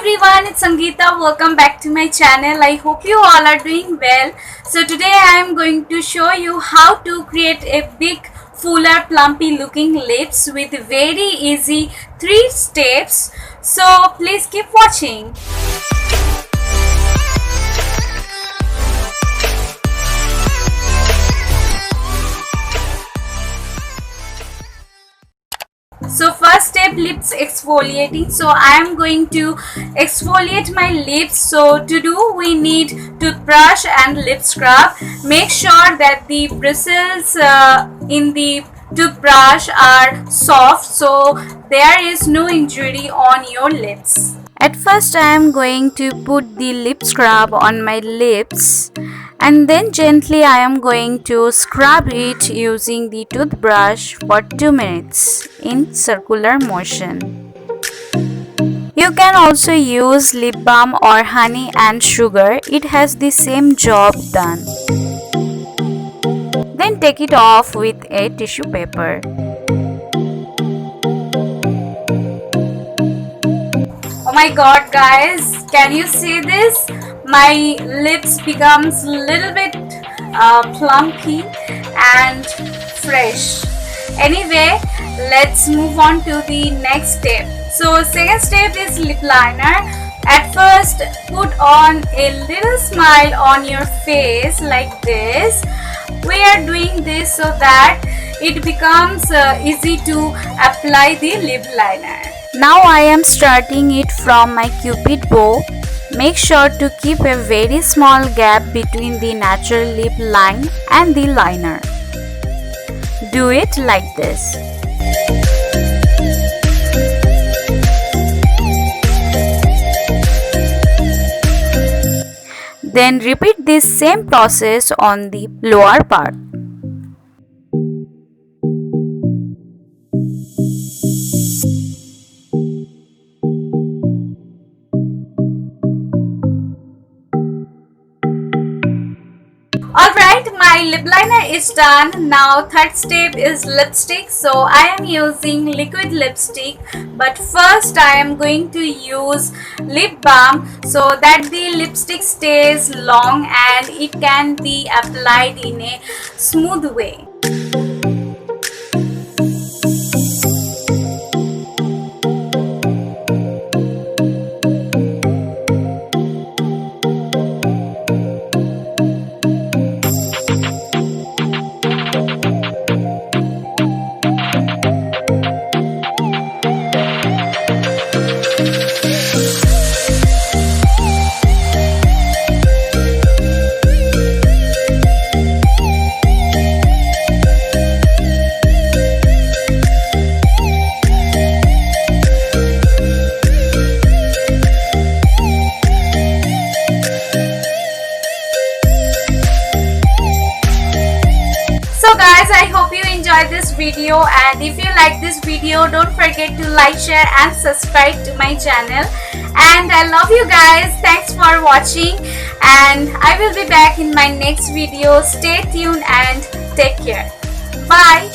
everyone, it's Sangita. Welcome back to my channel. I hope you all are doing well. So today I am going to show you how to create a big, fuller, plumpy looking lips with very easy 3 steps. So please keep watching. So first step, lips exfoliating. So I am going to exfoliate my lips. So to do, we need toothbrush and lip scrub. Make sure that the bristles in the toothbrush are soft, so there is no injury on your lips. At first I am going to put the lip scrub on my lips, and then gently I am going to scrub it using the toothbrush for 2 minutes in circular motion. You can also use lip balm or honey and sugar. It has the same job done. Then take it off with a tissue paper. Oh my god guys, can you see this? My lips becomes a little bit plumpy and fresh. Anyway, let's move on to the next step. So second step is lip liner. At first, put on a little smile on your face like this. We are doing this so that it becomes easy to apply the lip liner. Now I am starting it from my cupid bow. Make sure to keep a very small gap between the natural lip line and the liner. Do it like this. Then repeat this same process on the lower part. Alright, my lip liner is done. Now third step is lipstick. So I am using liquid lipstick, but first I am going to use lip balm so that the lipstick stays long and it can be applied in a smooth way. So guys, I hope you enjoyed this video, and if you like this video, don't forget to like, share and subscribe to my channel. And I love you guys. Thanks for watching, and I will be back in my next video. Stay tuned and take care. Bye.